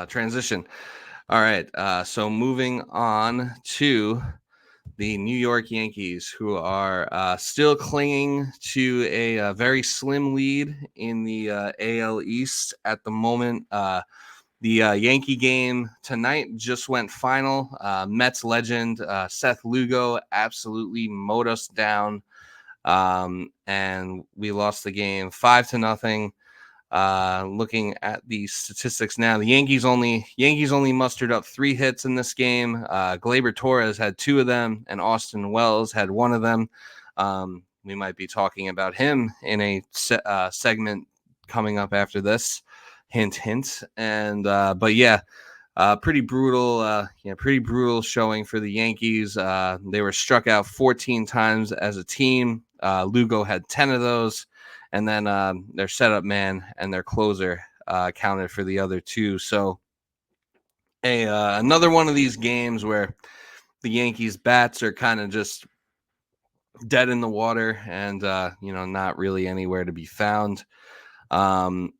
transition. All right. So moving on to the New York Yankees, who are still clinging to a very slim lead in the AL East at the moment. The Yankee game tonight just went final. Mets legend Seth Lugo absolutely mowed us down, and we lost the game 5-0. Looking at the statistics now, the Yankees only mustered up 3 hits in this game. Gleyber Torres had 2 of them, and Austin Wells had 1 of them. We might be talking about him in a segment coming up after this. Hint, hint. And but yeah, pretty brutal. Pretty brutal showing for the Yankees. They were struck out 14 times as a team. Lugo had 10 of those. And then their setup man and their closer counted for the other 2. So another one of these games where the Yankees bats are kind of just dead in the water and, not really anywhere to be found. And,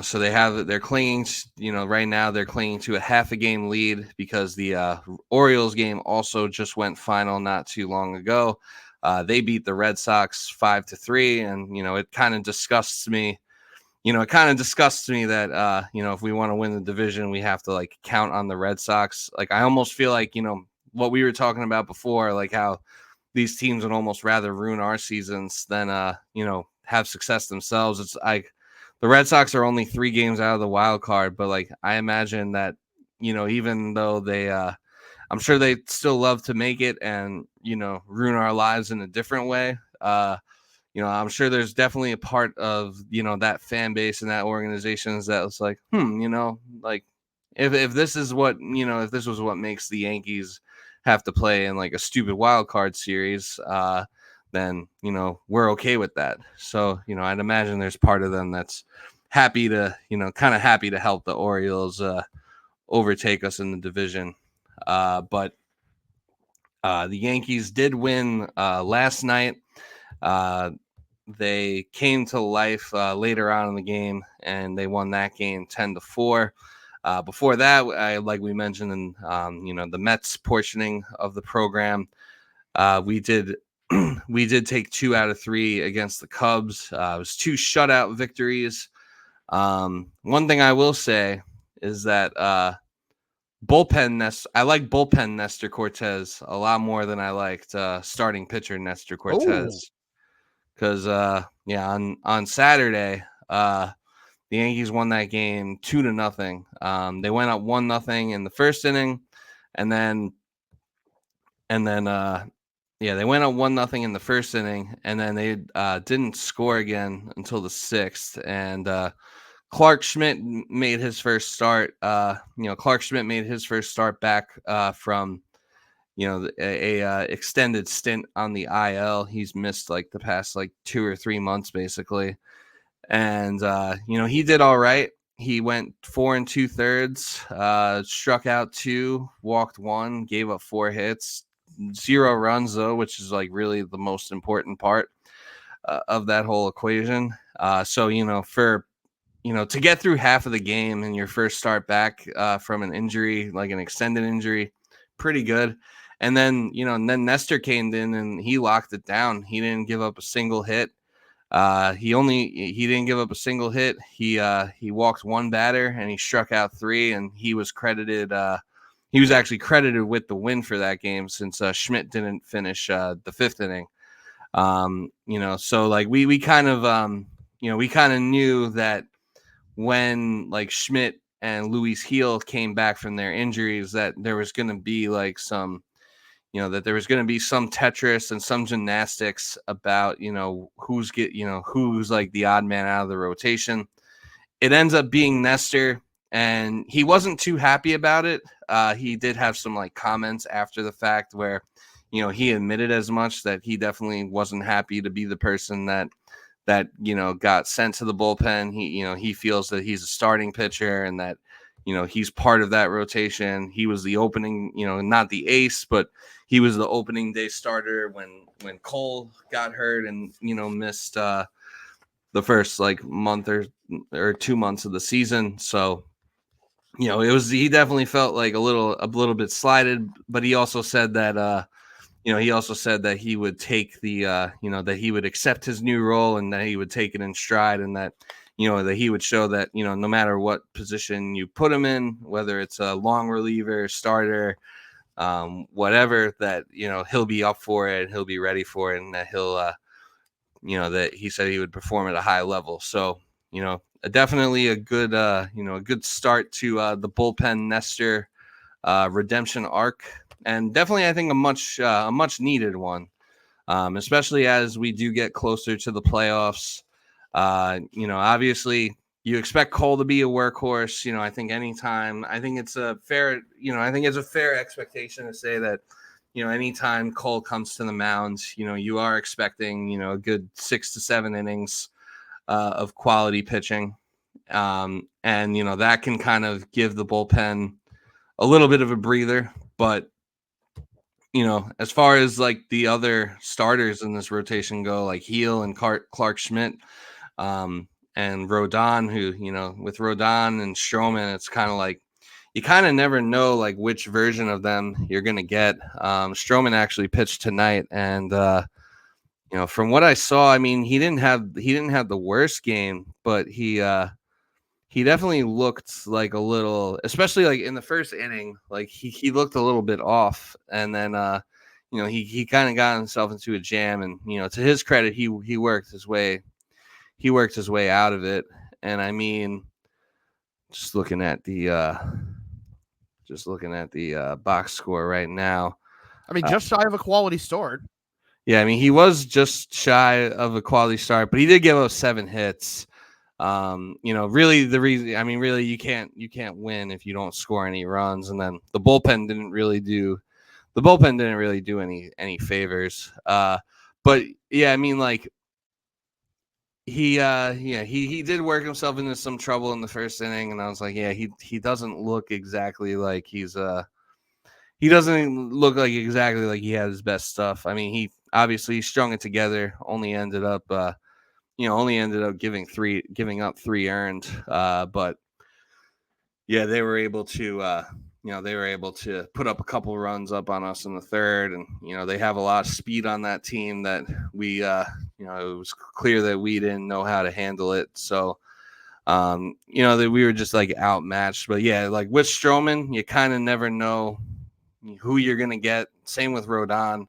so they're clinging, right now they're clinging to a half a game lead because the Orioles game also just went final not too long ago. They beat the Red Sox 5-3, and it kind of disgusts me. That if we want to win the division, we have to count on the Red Sox. I almost feel like what we were talking about before, like how these teams would almost rather ruin our seasons than have success themselves. It's like the Red Sox are only 3 games out of the wild card, but I imagine that even though they I'm sure they still love to make it and, ruin our lives in a different way. I'm sure there's definitely a part of, that fan base and that organizations that was like, if this is what, if this was what makes the Yankees have to play in a stupid wild card series, then, we're okay with that. So, I'd imagine there's part of them that's happy to, kind of happy to help the Orioles overtake us in the division. But the Yankees did win last night. They came to life later on in the game, and they won that game 10-4. Before that, like we mentioned in the Mets portioning of the program, we did take 2 out of 3 against the Cubs. It was 2 shutout victories. One thing I will say is that I like bullpen Nestor Cortez a lot more than I liked starting pitcher Nestor Cortez. Because on Saturday, the Yankees won that game 2-0. They went up 1-0 in the first inning, and then they went up 1-0 in the first inning, and then they didn't score again until the 6th. And Clark Schmidt made his first start. Clark Schmidt made his first start back from a extended stint on the IL. He's missed the past 2 or 3 months basically. And he did all right. He went 4 2/3, struck out 2, walked 1, gave up 4 hits, 0 runs though, which is really the most important part of that whole equation. So to get through half of the game in your first start back from an injury, an extended injury, pretty good. And then, then Nestor came in and he locked it down. He didn't give up a single hit. He didn't give up a single hit. He walked 1 batter and he struck out 3, and he was credited. He was actually credited with the win for that game since Schmidt didn't finish the 5th inning. So we kind of knew that when Schmidt and Luis Gil came back from their injuries, that there was going to be some Tetris and some gymnastics about, who's the odd man out of the rotation. It ends up being Nestor, and he wasn't too happy about it. He did have some comments after the fact where, he admitted as much that he definitely wasn't happy to be the person that got sent to the bullpen. He feels that he's a starting pitcher and that, he's part of that rotation. He was the opening, not the ace, but he was the opening day starter when Cole got hurt and, missed the first month or 2 months of the season. So, he definitely felt like a little bit slighted, but he also said that he would take that he would accept his new role and that he would take it in stride, and that that he would show that no matter what position you put him in, whether it's a long reliever, starter, whatever, that he'll be up for it, he'll be ready for it, and that he'll that he said he would perform at a high level. So definitely a good start to the bullpen Nestor redemption arc, and definitely I think a much needed one, especially as we do get closer to the playoffs. Obviously you expect Cole to be a workhorse. I think it's a fair expectation to say that anytime Cole comes to the mound, you are expecting a good 6 to 7 innings of quality pitching, and that can kind of give the bullpen a little bit of a breather. But as far as like the other starters in this rotation go, like Heel and Clark Schmidt, and Rodon, who with Rodon and Stroman, it's kind of like you kind of never know like which version of them you're gonna get. Stroman actually pitched tonight, and from what I saw, I mean, he didn't have the worst game, but he definitely looked like a little, especially like in the first inning, like he looked a little bit off, and then he kind of got himself into a jam, and to his credit, he worked his way out of it. And I mean, just looking at the box score right now. I mean, just shy of a quality start. Yeah, I mean, he was just shy of a quality start, but he did give up 7 hits. Really the reason, I mean, really you can't win if you don't score any runs. And then the bullpen didn't really do any favors. But yeah, I mean, like he did work himself into some trouble in the first inning, and I was like, yeah, he doesn't look exactly like he doesn't look like exactly like he had his best stuff. I mean, he obviously strung it together, only ended up giving up 3 earned, but yeah, they were able to put up a couple runs up on us in the third, and they have a lot of speed on that team that we it was clear that we didn't know how to handle it. So that we were just like outmatched. But yeah, like with Stroman, you kind of never know who you're gonna get. Same with Rodon.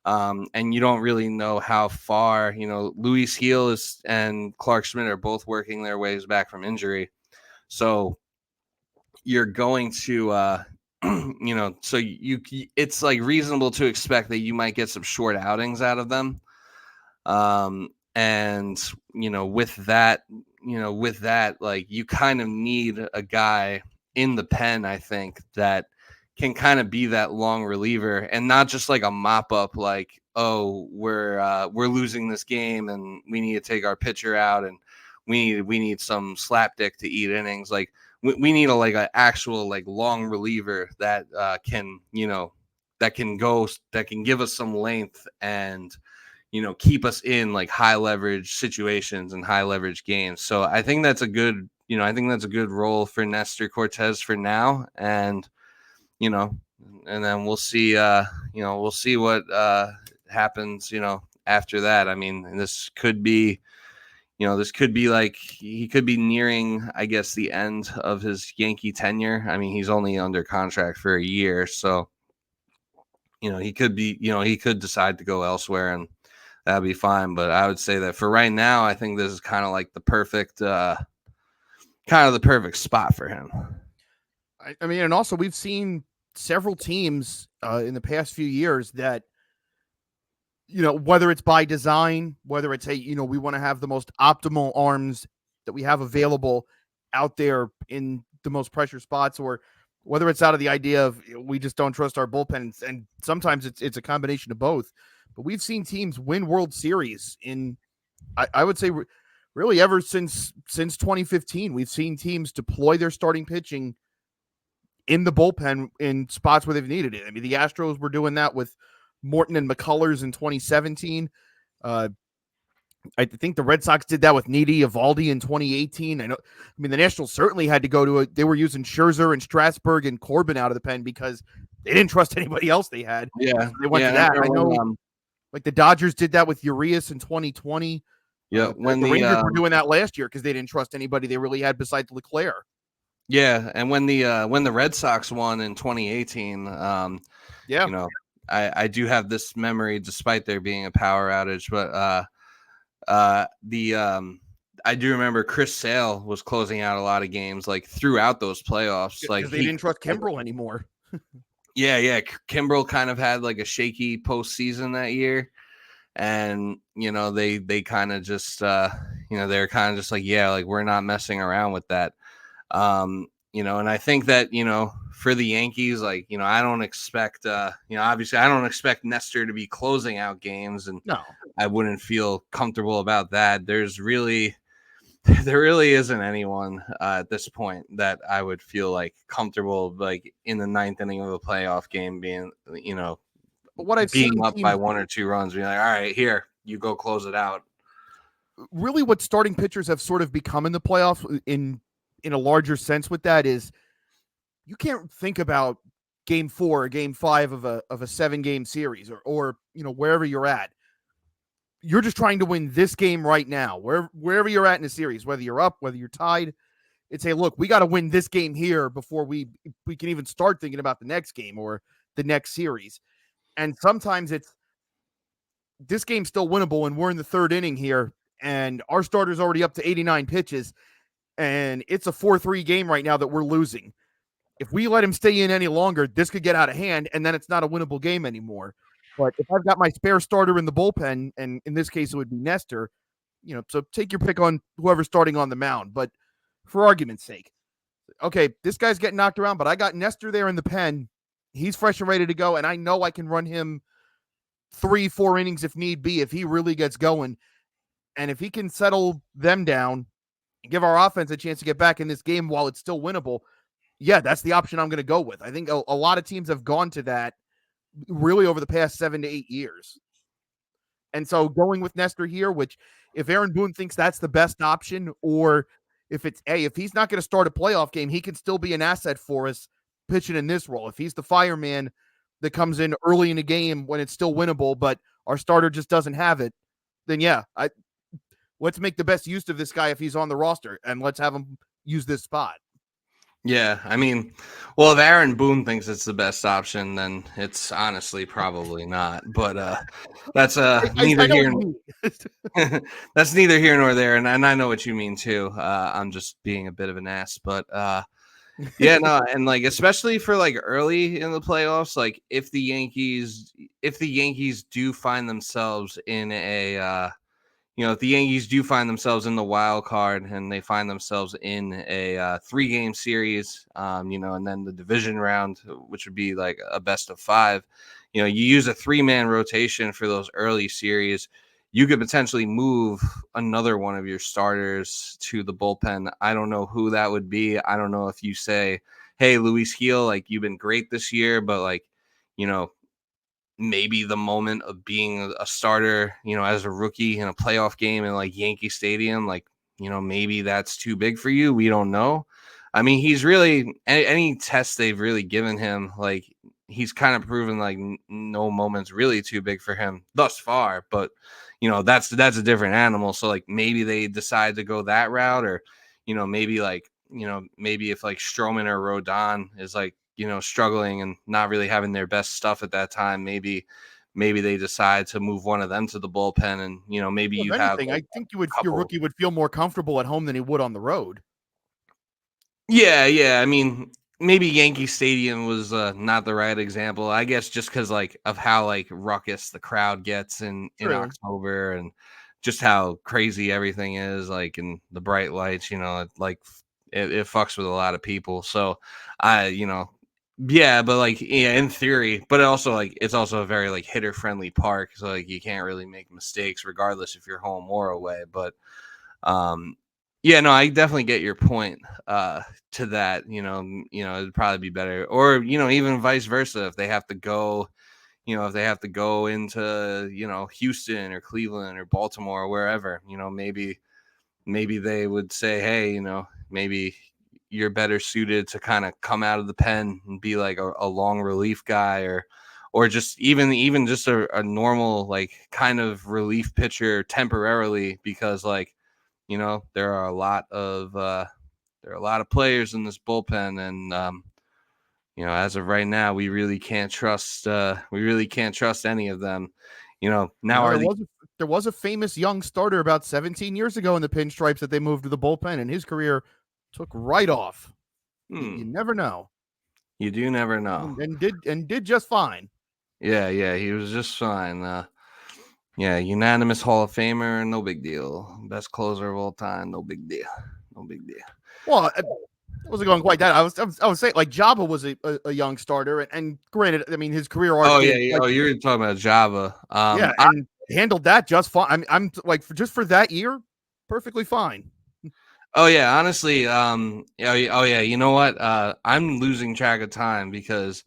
And you don't really know how far, Luis Heel and Clark Schmidt are both working their ways back from injury. So you're going to, it's like reasonable to expect that you might get some short outings out of them. And, with that, like you kind of need a guy in the pen, I think, that can kind of be that long reliever and not just like a mop up, like, oh, we're losing this game and we need to take our pitcher out and we need some slapdick to eat innings. Like we need an actual like long reliever that can give us some length and keep us in like high leverage situations and high leverage games. So I think that's a good role for Nestor Cortes for now. And and then we'll see what happens after that. I mean, this could be like he could be nearing, I guess, the end of his Yankee tenure. I mean, he's only under contract for a year, so he could decide to go elsewhere, and that'd be fine. But I would say that for right now, I think this is kind of like the perfect spot for him. I mean, and also we've seen several teams in the past few years that, whether it's by design, whether it's, hey, we want to have the most optimal arms that we have available out there in the most pressure spots, or whether it's out of the idea of we just don't trust our bullpen. And sometimes it's a combination of both. But we've seen teams win World Series in, I would say, really ever since 2015. We've seen teams deploy their starting pitching in the bullpen in spots where they've needed it. I mean, the Astros were doing that with Morton and McCullers in 2017. I think the Red Sox did that with Needy Eovaldi in 2018. I mean, the Nationals certainly had to go to it. They were using Scherzer and Strasburg and Corbin out of the pen because they didn't trust anybody else they had. Yeah, So they went to that. I know, when, like the Dodgers did that with Urias in 2020. yeah, when the Rangers were doing that last year because they didn't trust anybody they really had besides Leclerc. Yeah, and when the Red Sox won in 2018, Yeah, you know, I do have this memory, despite there being a power outage, but I do remember Chris Sale was closing out a lot of games like throughout those playoffs. Like because they didn't trust Kimbrel anymore. Yeah. Kimbrel kind of had like a shaky postseason that year. And, they kind of just, they're kind of just like, yeah, like we're not messing around with that. And I think that, for the Yankees, like, I don't expect, obviously I don't expect Nestor to be closing out games, and No, I wouldn't feel comfortable about that. There really isn't anyone at this point that I would feel like comfortable, like in the ninth inning of a playoff game being, but what I've being seen up by 1 or 2 runs, being like, all right, here, you go close it out. Really what starting pitchers have sort of become in the playoffs in a larger sense with that is you can't think about game 4 or game 5 of a 7-game series or wherever you're at. You're just trying to win this game right now, wherever you're at in the series, whether you're up, whether you're tied. It's hey, look, we got to win this game here before we can even start thinking about the next game or the next series. And sometimes it's this game's still winnable and we're in the 3rd inning here and our starter's already up to 89 pitches and it's a 4-3 game right now that we're losing. If we let him stay in any longer, this could get out of hand and then it's not a winnable game anymore. But if I've got my spare starter in the bullpen, and in this case it would be Nestor, so take your pick on whoever's starting on the mound. But for argument's sake, okay, this guy's getting knocked around, but I got Nestor there in the pen. He's fresh and ready to go, and I know I can run him 3-4 innings if need be, if he really gets going. And if he can settle them down and give our offense a chance to get back in this game while it's still winnable, yeah, that's the option I'm going to go with. I think a lot of teams have gone to that really over the past 7 to 8 years. And so going with Nestor here, which if Aaron Boone thinks that's the best option, or if he's not going to start a playoff game, he can still be an asset for us pitching in this role. If he's the fireman that comes in early in the game when it's still winnable, but our starter just doesn't have it, then yeah, let's make the best use of this guy if he's on the roster and let's have him use this spot. Yeah, I mean, well, if Aaron Boone thinks it's the best option, then it's honestly probably not. But that's neither here. That's neither here nor there, and I know what you mean too. I'm just being a bit of an ass, but yeah, no, and like especially for like early in the playoffs, like if the Yankees do find themselves in a if the Yankees do find themselves in the wild card and they find themselves in a 3-game series, and then the division round, which would be like a best of 5, you use a 3-man rotation for those early series. You could potentially move another one of your starters to the bullpen. I don't know who that would be. I don't know if you say, hey, Luis Gil, like you've been great this year, but like, maybe the moment of being a starter, as a rookie in a playoff game in like Yankee Stadium, like, maybe that's too big for you. We don't know. I mean, he's really any test they've really given him, like he's kind of proven like no moment's really too big for him thus far. But that's a different animal. So like maybe they decide to go that route, or maybe like maybe if like Stroman or Rodon is like struggling and not really having their best stuff at that time, maybe they decide to move one of them to the bullpen, and maybe you have like, I think your rookie would feel more comfortable at home than he would on the road. Yeah. I mean, maybe Yankee Stadium was not the right example, I guess, just because like of how like ruckus the crowd gets in October, and just how crazy everything is, like in the bright lights, it fucks with a lot of people. So yeah, but like in theory, but also like it's also a very like hitter friendly park, so like you can't really make mistakes regardless if you're home or away. But yeah, no, I definitely get your point to that. It'd probably be better, or even vice versa, if they have to go if they have to go into, Houston or Cleveland or Baltimore or wherever, maybe they would say, hey, maybe you're better suited to kind of come out of the pen and be like a long relief guy, or just even just a normal like kind of relief pitcher temporarily, because like, there are a lot of players in this bullpen, and as of right now, we really can't trust any of them. Now are there was a famous young starter about 17 years ago in the pinstripes that they moved to the bullpen, and his career took right off. You never know. You do never know. And did just fine. Yeah, he was just fine. Yeah, unanimous Hall of Famer, no big deal. Best closer of all time, no big deal. Well, it wasn't going quite that. I was saying like Jabba was a young starter, and granted, I mean his career arc. Oh yeah. Oh, you're talking about Java. Yeah, and handled that just fine. I'm like just for that year, perfectly fine. Oh yeah, honestly, oh yeah. You know what? I'm losing track of time because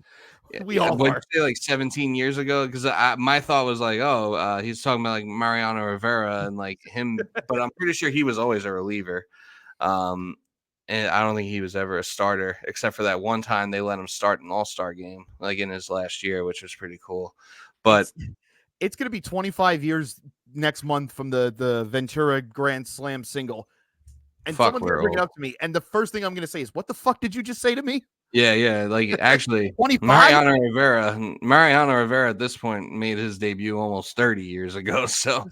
we all are. Say like 17 years ago, because my thought was like, he's talking about like Mariano Rivera and like him, but I'm pretty sure he was always a reliever. And I don't think he was ever a starter, except for that one time they let him start an All-Star game, like in his last year, which was pretty cool. But it's going to be 25 years next month from the Ventura Grand Slam single. And someone's going to bring it up to me. And the first thing I'm going to say is, what the fuck did you just say to me? Yeah. Like, actually, 25? Mariano Rivera at this point made his debut almost 30 years ago. So,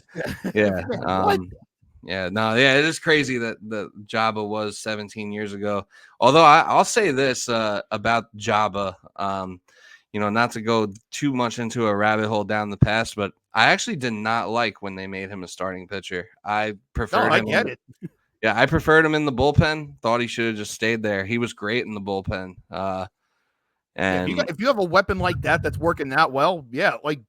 yeah. It is crazy that the Jabba was 17 years ago. Although I'll say this about Jabba, not to go too much into a rabbit hole down the past, but I actually did not like when they made him a starting pitcher. I preferred him. I get it. Yeah, I preferred him in the bullpen. Thought he should have just stayed there. He was great in the bullpen. And if you have a weapon like that that's working that well, like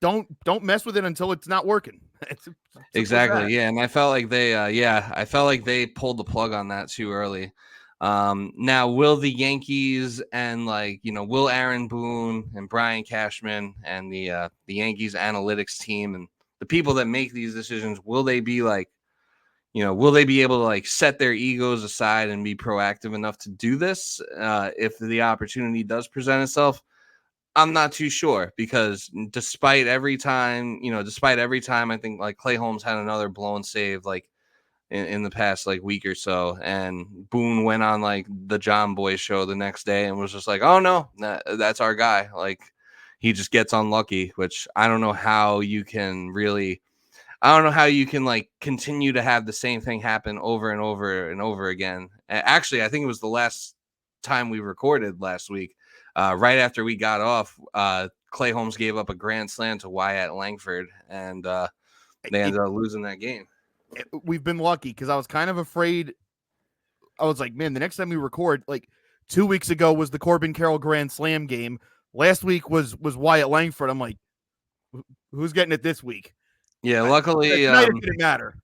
don't mess with it until it's not working. It's exactly. Yeah, and I felt like they pulled the plug on that too early. Now, will the Yankees and will Aaron Boone and Brian Cashman and the Yankees analytics team and the people that make these decisions, will they be will they be able to set their egos aside and be proactive enough to do this if the opportunity does present itself? I'm not too sure, because despite every time I think Clay Holmes had another blown save in the past week or so, and Boone went on the John Boy show the next day and was just like, oh no, that's our guy. He just gets unlucky, which I don't know how you can continue to have the same thing happen over and over and over again. Actually, I think it was the last time we recorded last week. Right after we got off, Clay Holmes gave up a grand slam to Wyatt Langford, and they ended up losing that game. We've been lucky, because I was kind of afraid. I was like, man, the next time we record, 2 weeks ago was the Corbin Carroll grand slam game. Last week was Wyatt Langford. I'm like, who's getting it this week? Yeah, luckily tonight it didn't matter.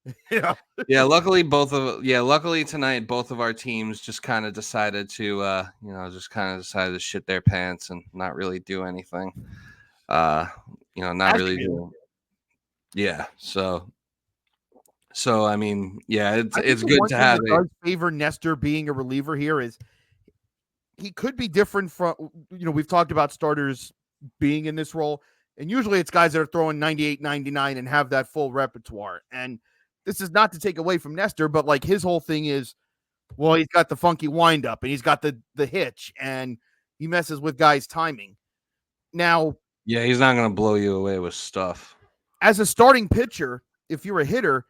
Luckily tonight both of our teams just kind of decided to shit their pants and not really do anything. Not really do. Yeah, so I mean, yeah, it's good to have it. Does favor Nestor being a reliever here is he could be different from, we've talked about starters being in this role, and usually it's guys that are throwing 98, 99 and have that full repertoire. And this is not to take away from Nestor, but his whole thing is, well, he's got the funky windup and he's got the hitch and he messes with guys' timing. Now, yeah, he's not going to blow you away with stuff. As a starting pitcher, if you're a hitter,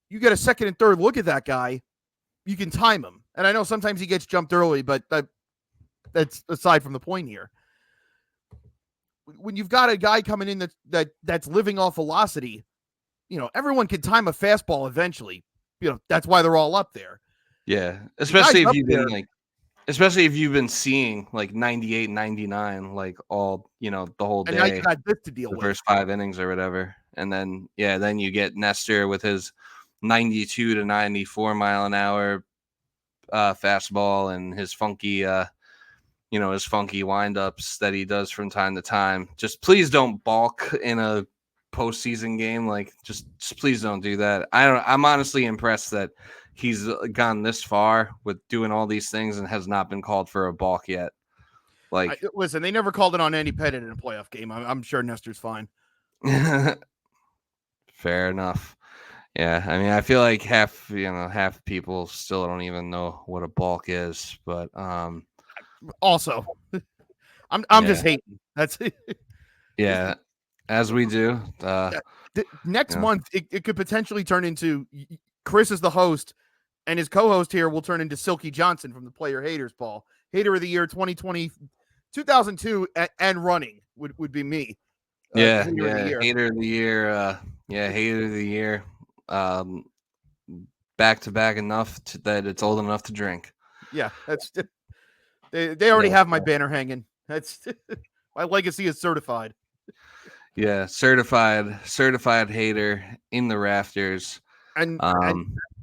you get a second and third look at that guy, you can time him. And I know sometimes he gets jumped early, but that's aside from the point here. When you've got a guy coming in that's living off velocity, everyone can time a fastball eventually. That's why they're all up there. Yeah, especially if you've been seeing 98, 99 all the whole day. And now you got this to deal with. The first 5 innings or whatever, and then you get Nestor with his 92 to 94 mile an hour fastball and his funky his funky windups that he does from time to time. Just please don't balk in a postseason game. Like, just please don't do that. I'm honestly impressed that he's gone this far with doing all these things and has not been called for a balk yet. Like, listen, they never called it on Andy Pettitte in a playoff game. I'm sure Nestor's fine. Fair enough. Yeah, I mean, I feel like half people still don't even know what a balk is, but also, I'm just hating. That's yeah, as we do. Next month, it could potentially turn into Chris is the host, and his co-host here will turn into Silky Johnson from the Player Haters Ball. Hater of the Year 2002 and running would be me. Hater of the year. Hater of the year. Hater of the year. Back to back enough that it's old enough to drink. Yeah, that's they already have my banner hanging. That's my legacy is certified. Yeah, certified hater in the rafters. And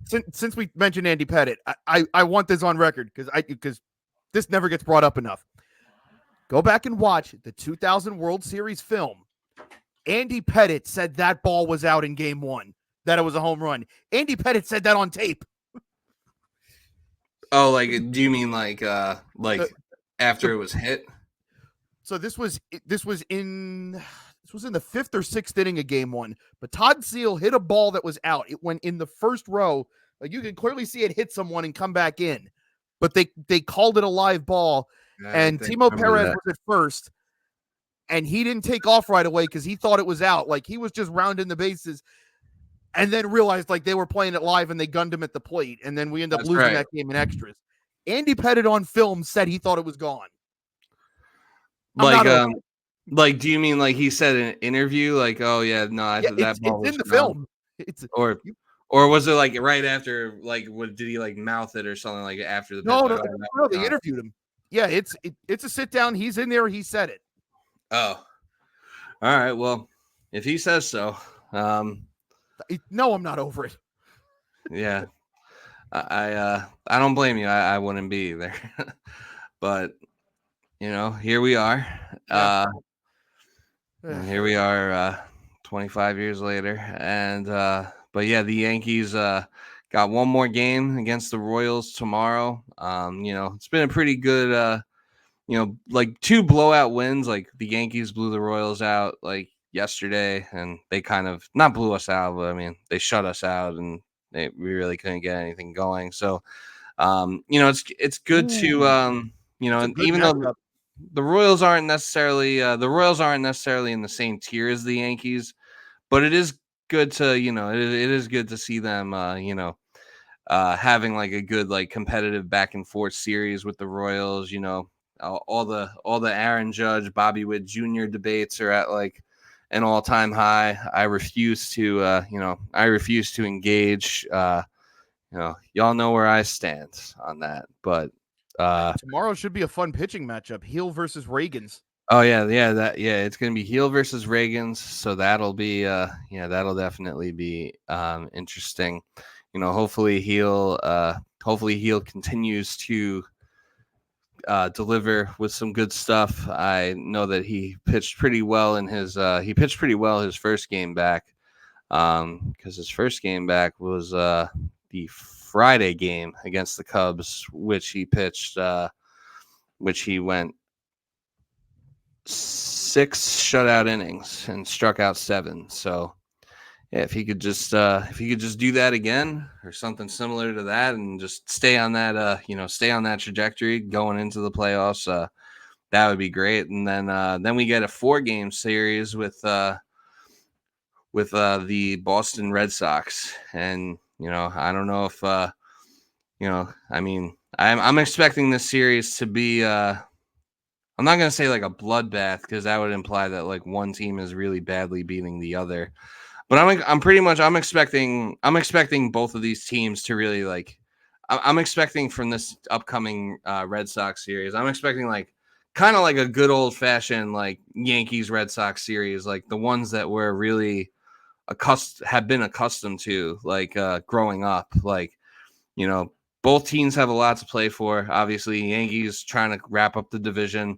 since we mentioned Andy Pettitte, I want this on record because this never gets brought up enough. Go back and watch the 2000 World Series film. Andy Pettitte said that ball was out in game 1, that it was a home run. Andy Pettitte said that on tape. Oh, like, do you mean like after it was hit? So this was in the 5th or 6th inning of game 1. But Todd Seal hit a ball that was out. It went in the first row. Like, you can clearly see it hit someone and come back in. But they called it a live ball. And Timo Perez was at first. And he didn't take off right away because he thought it was out. Like, he was just rounding the bases and then realized like they were playing it live and they gunned him at the plate. And then we ended up losing that game in extras. Andy Pettitte on film said he thought it was gone. Like, do you mean like he said in an interview? Like, oh yeah, no, that ball was in the film. Or was it like right after? Like, did he like mouth it or something like after the? No, they interviewed him. Yeah, it's a sit down. He's in there. He said it. Oh, all right. Well, if he says so, no, I'm not over it. Yeah, I don't blame you. I wouldn't be either. But here we are. Here we are, 25 years later, and but yeah, the Yankees got one more game against the Royals tomorrow. It's been a pretty good. Like 2 blowout wins. Like, the Yankees blew the Royals out like yesterday, and they kind of not blew us out, but I mean, they shut us out, and we really couldn't get anything going. So, it's good to and even though the Royals aren't necessarily in the same tier as the Yankees, but it is good to it is good to see them having like a good like competitive back and forth series with the Royals. All the Aaron Judge, Bobby Witt Jr. debates are at like an all-time high. I refuse to engage. Y'all know where I stand on that. But tomorrow should be a fun pitching matchup: Heel versus Reagans. Oh yeah, it's gonna be Heel versus Reagans. So that'll be that'll definitely be interesting. Hopefully Heel continues to deliver with some good stuff. I know that he pitched pretty well his first game back, because his first game back was the Friday game against the Cubs, which he pitched, which he went 6 shutout innings and struck out 7. So yeah, if he could just do that again or something similar to that, and just stay on that trajectory going into the playoffs, that would be great. And then we get a 4-game series with the Boston Red Sox, and I don't know if I mean, I'm expecting this series to be I'm not gonna say like a bloodbath, because that would imply that like one team is really badly beating the other. But I'm expecting both of these teams to really like. I'm expecting from this upcoming Red Sox series, I'm expecting like kind of like a good old fashioned like Yankees Red Sox series, like the ones that we're really have been accustomed to, like growing up, like both teams have a lot to play for. Obviously, Yankees trying to wrap up the division.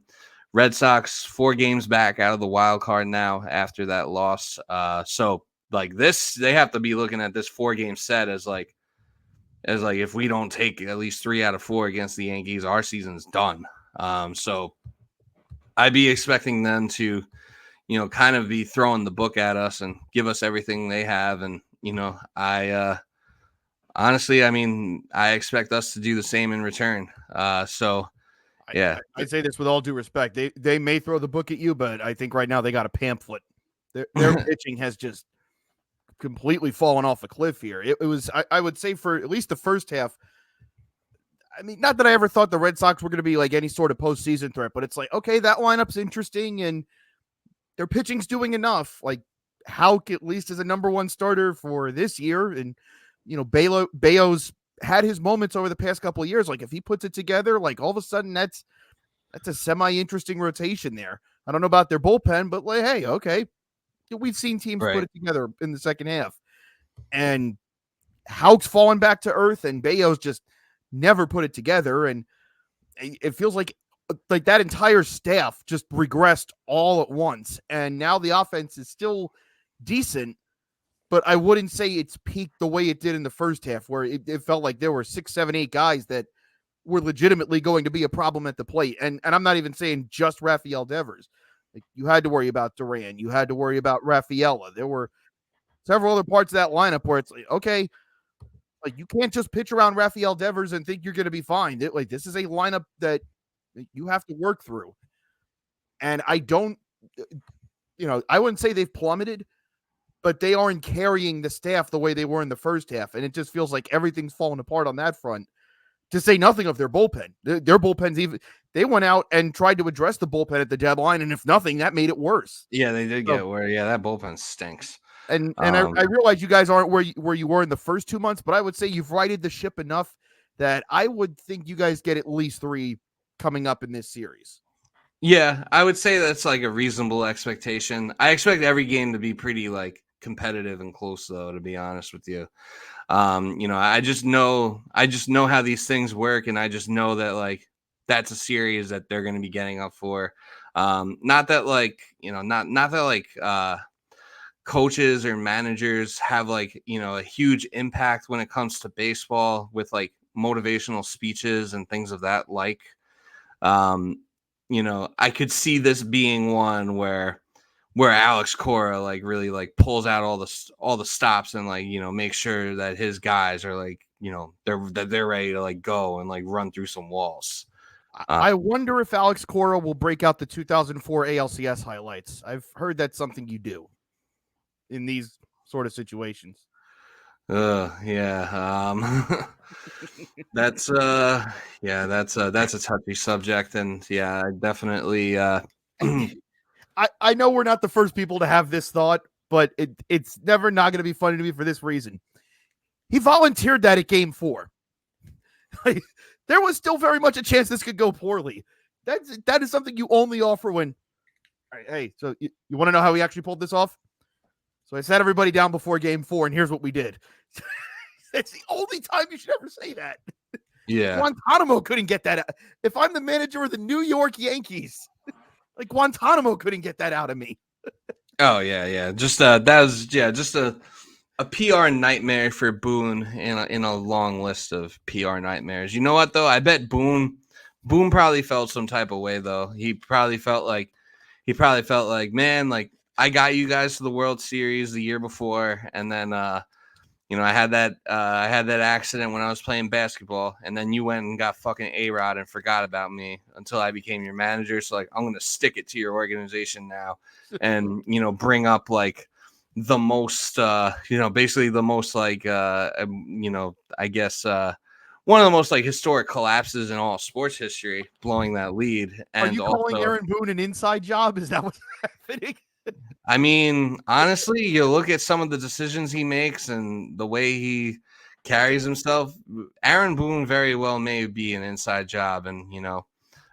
Red Sox 4 games back out of the wild card now after that loss. So like this, they have to be looking at this 4-game set as like if we don't take at least 3 out of 4 against the Yankees, our season's done. So I'd be expecting them to, kind of be throwing the book at us and give us everything they have. And, I honestly, I mean, I expect us to do the same in return. So yeah, I say this with all due respect. They may throw the book at you, but I think right now they got a pamphlet. Their pitching has just completely fallen off a cliff here. It was, I would say, for at least the first half. I mean, not that I ever thought the Red Sox were going to be like any sort of postseason threat, but it's like, okay, that lineup's interesting and their pitching's doing enough. Like Houck, at least, is a number 1 starter for this year. And, Bayo's had his moments over the past couple of years. Like if he puts it together, like all of a sudden that's a semi-interesting rotation there. I don't know about their bullpen, but like, hey, okay. We've seen teams put it together in the second half. And Houck's fallen back to earth and Bayo's just never put it together. And it feels like that entire staff just regressed all at once. And now the offense is still decent, but I wouldn't say it's peaked the way it did in the first half, where it felt like there were 6, 7, 8 guys that were legitimately going to be a problem at the plate. And I'm not even saying just Rafael Devers. Like you had to worry about Duran. You had to worry about Rafaela. There were several other parts of that lineup where it's like, okay, like you can't just pitch around Rafael Devers and think you're going to be fine. Like this is a lineup that you have to work through. And I don't, I wouldn't say they've plummeted, but they aren't carrying the staff the way they were in the first half. And it just feels like everything's falling apart on that front, to say nothing of their bullpen. Their bullpen's they went out and tried to address the bullpen at the deadline. And if nothing, that made it worse. Yeah, they did get where, that bullpen stinks. And I realize you guys aren't where you were in the first 2 months, but I would say you've righted the ship enough that I would think you guys get at least 3 coming up in this series. Yeah, I would say that's like a reasonable expectation. I expect every game to be pretty like competitive and close, though, to be honest with you. I just know how these things work, and I just know that like that's a series that they're going to be getting up for. Not that like, not that like coaches or managers have like, a huge impact when it comes to baseball with like motivational speeches and things of that like. I could see this being one where Alex Cora like really like pulls out all the stops and like, make sure that his guys are like, they're ready to like go and like run through some walls. I wonder if Alex Cora will break out the 2004 ALCS highlights. I've heard that's something you do in these sort of situations. Yeah. That's a touchy subject, and yeah, I definitely I know we're not the first people to have this thought, but it's never not going to be funny to me for this reason. He volunteered that at game 4. Like, there was still very much a chance this could go poorly. That is something you only offer when, all right, hey, so you want to know how he actually pulled this off? So I sat everybody down before game 4, and here's what we did. That's the only time you should ever say that. Yeah. Guantanamo couldn't get that out. If I'm the manager of the New York Yankees, like Guantanamo couldn't get that out of me. Oh yeah. Just that was just a PR nightmare for Boone in a long list of PR nightmares. You know what though? I bet Boone probably felt some type of way though. He probably felt like, man, like I got you guys to the World Series the year before, and then I had that accident when I was playing basketball, and then you went and got fucking A-Rod and forgot about me until I became your manager. So like, I'm going to stick it to your organization now and, bring up like the most, basically the most like, I guess, one of the most like historic collapses in all sports history, blowing that lead. And are you calling Aaron Boone an inside job? Is that what's happening? I mean, honestly, you look at some of the decisions he makes and the way he carries himself. Aaron Boone very well may be an inside job, and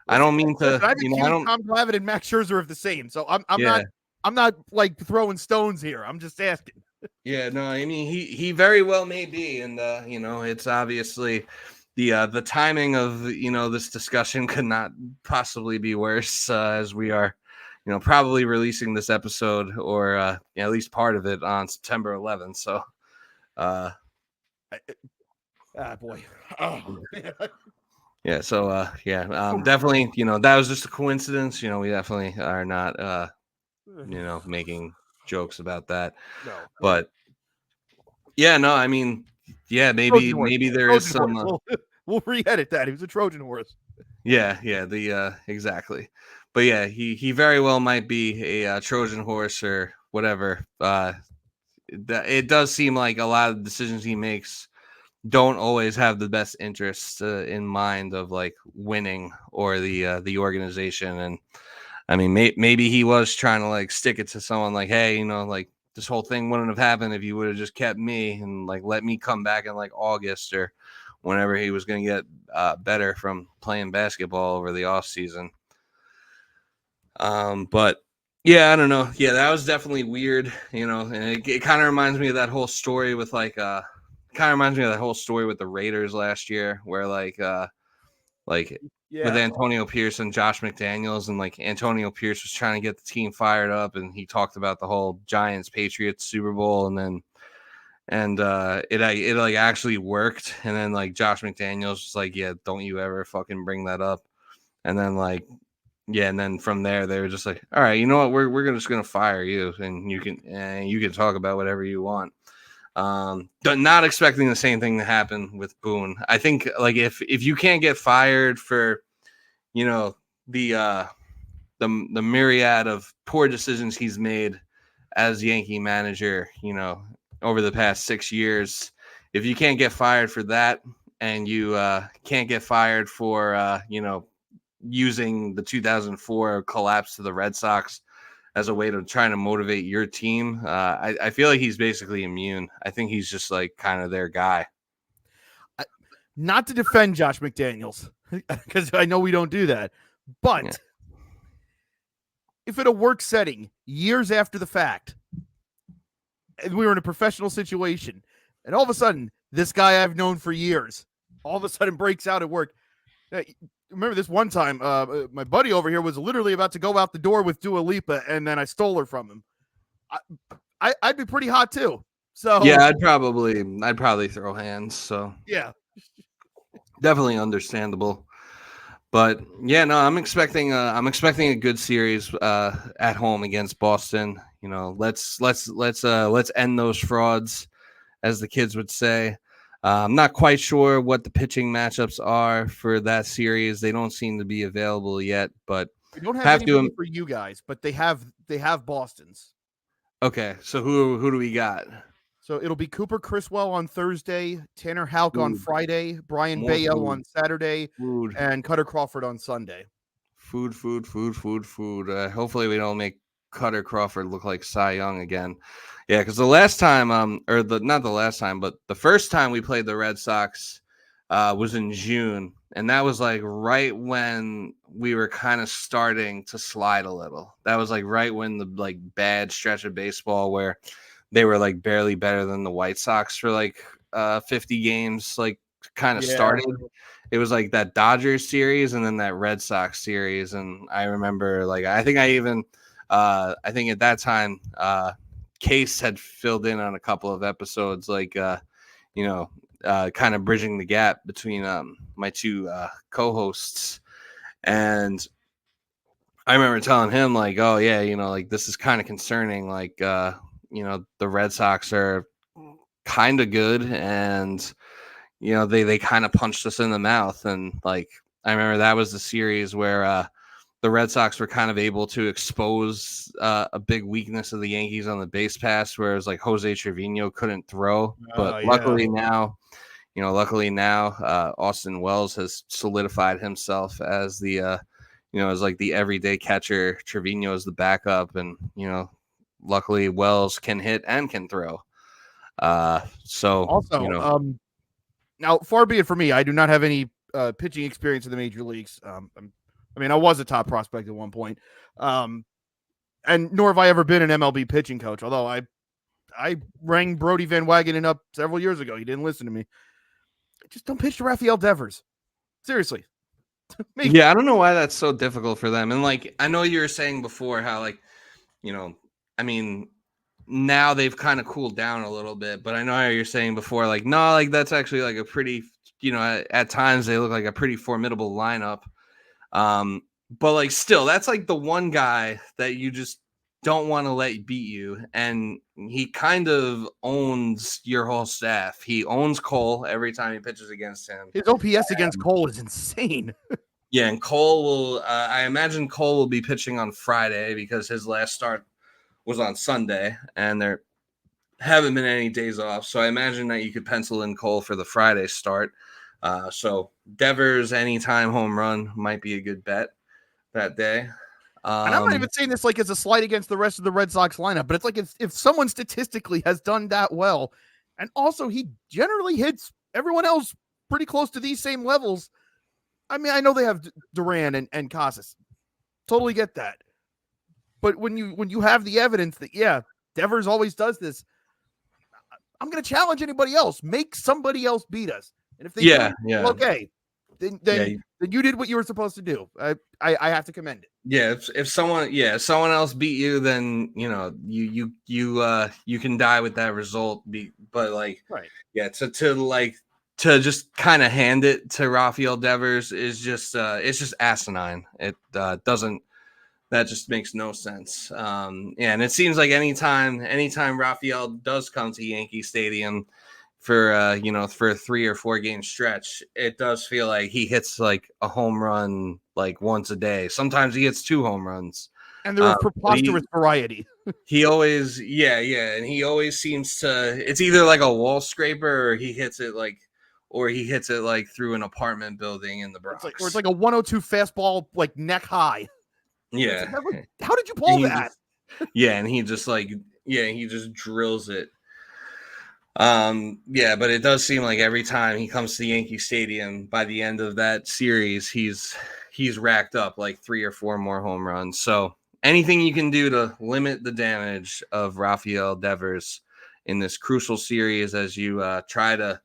I don't mean to. I've accused Tom Glavine and Max Scherzer of the same, so I'm not like throwing stones here. I'm just asking. Yeah, no, I mean he very well may be, and it's obviously the timing of this discussion could not possibly be worse, as we are probably releasing this episode, or at least part of it, on September 11th. So boy. Oh, yeah, so definitely, that was just a coincidence. We definitely are not making jokes about that. no. But yeah, no, I mean, yeah, maybe there is Trojan some horse. We'll re-edit that. He was a Trojan horse. yeah, the exactly. But yeah, he very well might be a Trojan horse or whatever. It does seem like a lot of the decisions he makes don't always have the best interests in mind of like winning or the organization. And I mean, maybe he was trying to like stick it to someone like, hey, like this whole thing wouldn't have happened if you would have just kept me and like let me come back in like August or whenever he was going to get better from playing basketball over the off season. But yeah, I don't know. Yeah, that was definitely weird, and it kind of reminds me of that whole story with like kind of reminds me of that whole story with the Raiders last year where like with Antonio Pierce and Josh McDaniels, and like Antonio Pierce was trying to get the team fired up, and he talked about the whole Giants Patriots Super Bowl, and then it like actually worked, and then like Josh McDaniels was like, yeah, don't you ever fucking bring that up. And then like yeah, and then from there they were just like, all right, you know what, we're just gonna fire you, and you can talk about whatever you want. Not expecting the same thing to happen with Boone. I think like if you can't get fired for the the myriad of poor decisions he's made as Yankee manager, over the past 6 years, if you can't get fired for that, and you can't get fired for using the 2004 collapse to the Red Sox as a way to try to motivate your team, I feel like he's basically immune. I think he's just like kind of their guy. Not to defend Josh McDaniels, because I know we don't do that, but if in a work setting, years after the fact, and we were in a professional situation, and all of a sudden, this guy I've known for years, all of a sudden breaks out at work. Remember this one time, my buddy over here was literally about to go out the door with Dua Lipa, and then I stole her from him. I'd be pretty hot too. So yeah, I'd probably throw hands. So yeah, definitely understandable. But yeah, no, I'm expecting a good series at home against Boston. Let's end those frauds, as the kids would say. I'm not quite sure what the pitching matchups are for that series. They don't seem to be available yet, but we don't have anybody for you guys, but they have Boston's. Okay, so who do we got? So it'll be Cooper Criswell on Thursday, Tanner Houck on Friday, Brian Bayo on Saturday, and Cutter Crawford on Sunday. Food. Hopefully we don't make Cutter Crawford look like Cy Young again. Yeah, because the last time, not the last time, but the first time we played the Red Sox was in June, and that was like right when we were kind of starting to slide a little. That was like right when the like bad stretch of baseball where they were like barely better than the White Sox for like 50 games, like kind of started. It was like that Dodgers series and then that Red Sox series. And I remember like, I think at that time, Case had filled in on a couple of episodes, like, kind of bridging the gap between my two co-hosts. And I remember telling him like, oh yeah, like this is kind of concerning. Like, the Red Sox are kind of good, and they kind of punched us in the mouth. And like I remember that was the series where the Red Sox were kind of able to expose a big weakness of the Yankees on the base pass, where it was like Jose Trevino couldn't throw. But luckily now, Austin Wells has solidified himself as the as like the everyday catcher. Trevino is the backup, and luckily Wells can hit and can throw. So also, now far be it for me, I do not have any pitching experience in the major leagues. I was a top prospect at one point, and nor have I ever been an MLB pitching coach. Although I rang Brody Van Wagenen up several years ago, he didn't listen to me. just don't pitch to Rafael Devers. Seriously. Yeah, I don't know why that's so difficult for them. And like, I know you were saying before how like, I mean, now they've kind of cooled down a little bit, but I know how you're saying before, like, no, like that's actually like a pretty, at times they look like a pretty formidable lineup. But like still, that's like the one guy that you just don't want to let beat you. And he kind of owns your whole staff. He owns Cole every time he pitches against him. His OPS against Cole is insane. Yeah, and Cole will, I imagine Cole will be pitching on Friday because his last start was on Sunday and there haven't been any days off. So I imagine that you could pencil in Cole for the Friday start. So Devers anytime home run might be a good bet that day. And I'm not even saying this like as a slight against the rest of the Red Sox lineup, but it's like if someone statistically has done that well, and also he generally hits everyone else pretty close to these same levels. I mean, I know they have Duran and Casas. Totally get that. But when you have the evidence that, yeah, Devers always does this, I'm going to challenge anybody else. Make somebody else beat us. And if they do, okay, then you did what you were supposed to do. I have to commend it. Yeah, if someone else beat you, then you can die with that result. But like, right, yeah, to just kind of hand it to Rafael Devers is just it's just asinine. It doesn't. That just makes no sense. And it seems like anytime Rafael does come to Yankee Stadium for for a 3 or 4 game stretch, it does feel like he hits like a home run like once a day. Sometimes he hits 2 home runs. And there was preposterous variety. He always, and he always seems to. It's either like a wall scraper, or he hits it like through an apartment building in the Bronx. It's like a 102 fastball, like neck high. Yeah. Like, how did you pull that? And he just he just drills it. But it does seem like every time he comes to Yankee Stadium, by the end of that series, he's racked up like 3 or 4 more home runs. So anything you can do to limit the damage of Rafael Devers in this crucial series as you try to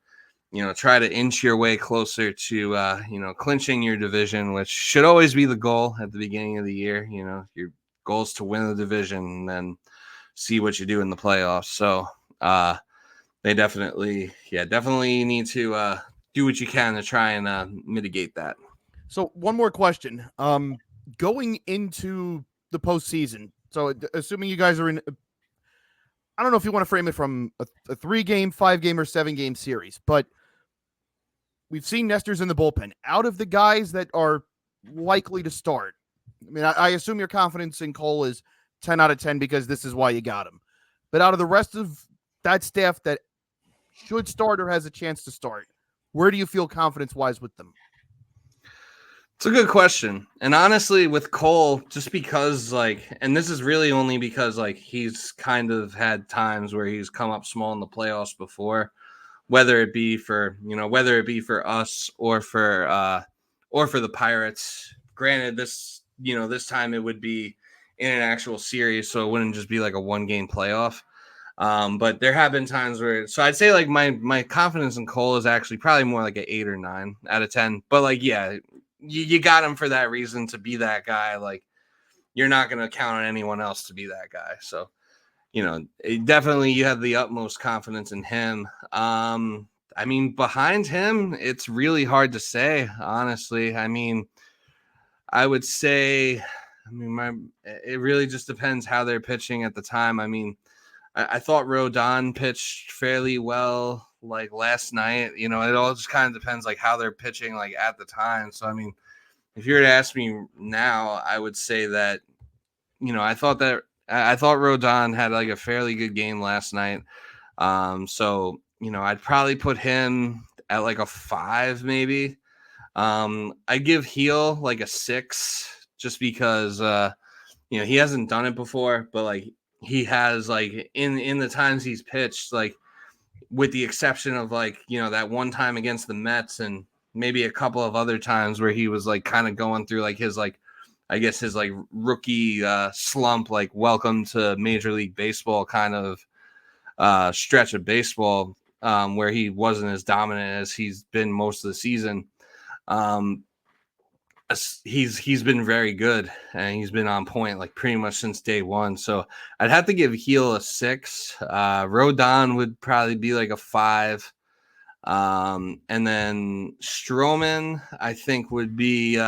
inch your way closer to clinching your division, which should always be the goal at the beginning of the year. Your goal is to win the division and then see what you do in the playoffs. So they definitely need to do what you can to try and mitigate that. So one more question. Going into the postseason, so assuming you guys are in, I don't know if you want to frame it from a 3-game, 5-game, or 7-game series, but we've seen Nestor's in the bullpen. Out of the guys that are likely to start, I mean, I assume your confidence in Cole is 10 out of 10 because this is why you got him. But out of the rest of that staff that should start or has a chance to start, where do you feel confidence-wise with them? It's a good question. And honestly, with Cole, just because and this is really only because he's kind of had times where he's come up small in the playoffs before, whether it be for us or for the Pirates. Granted, this time it would be in an actual series, so it wouldn't just be like a 1-game playoff. But there have been times where, so I'd say like my confidence in Cole is actually probably more like an 8 or 9 out of 10. But you got him for that reason, to be that guy. Like, you're not going to count on anyone else to be that guy. So, definitely you have the utmost confidence in him. I mean, behind him, it's really hard to say, honestly. I mean, I would say, it really just depends how they're pitching at the time. I mean, I thought Rodon pitched fairly well like last night. It all just kind of depends like how they're pitching like at the time. So I mean, if you were to ask me now, I would say that I thought Rodon had like a fairly good game last night. So I'd probably put him at like a 5 maybe. I give Heel like a 6 just because he hasn't done it before, but like he has like in the times he's pitched, like with the exception of like that one time against the Mets and maybe a couple of other times where he was like kind of going through like his like I guess his like rookie slump, like welcome to Major League Baseball kind of stretch of baseball. where he wasn't as dominant as he's been most of the season. He's been very good, and he's been on point like pretty much since day one. So I'd have to give Heel a 6. Rodon would probably be like a 5. And then Stroman, I think would be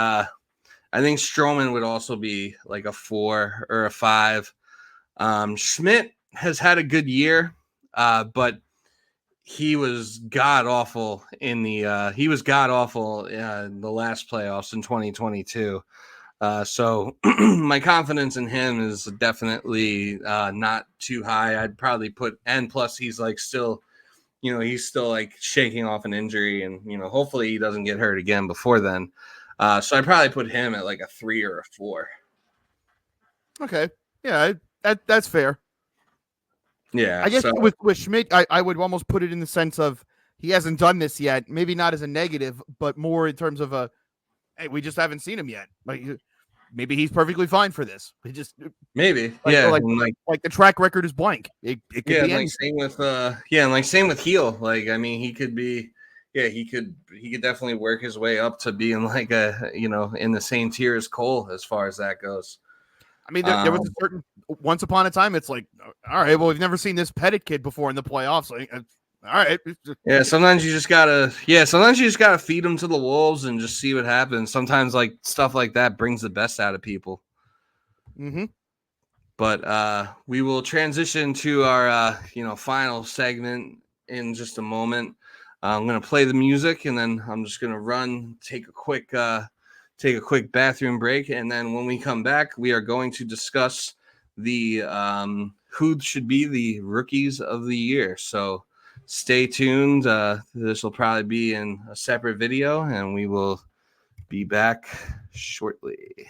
I think Stroman would also be like a 4 or a 5. Schmidt has had a good year, but he was god awful in the last playoffs in 2022. So my confidence in him is definitely not too high. I'd probably put, and plus he's like still, he's still like shaking off an injury, and hopefully he doesn't get hurt again before then. So I'd probably put him at like a 3 or a 4. Okay, yeah, that's fair. Yeah, I guess with Schmidt, I would almost put it in the sense of he hasn't done this yet. Maybe not as a negative, but more in terms of hey, we just haven't seen him yet. Like maybe he's perfectly fine for this. He just maybe, like the track record is blank. It could be like anything. same with Heel. Like I mean, he could be. Yeah, he could definitely work his way up to being like in the same tier as Cole as far as that goes. I mean, there was a certain once upon a time. It's like, all right, well, we've never seen this Pettit kid before in the playoffs. Like, all right. Yeah, sometimes you just gotta feed them to the wolves and just see what happens. Sometimes like stuff like that brings the best out of people. Mm-hmm. But we will transition to our final segment in just a moment. I'm gonna play the music, and then I'm just gonna run, take a quick bathroom break, and then when we come back, we are going to discuss the who should be the rookies of the year. So stay tuned. This will probably be in a separate video, and we will be back shortly.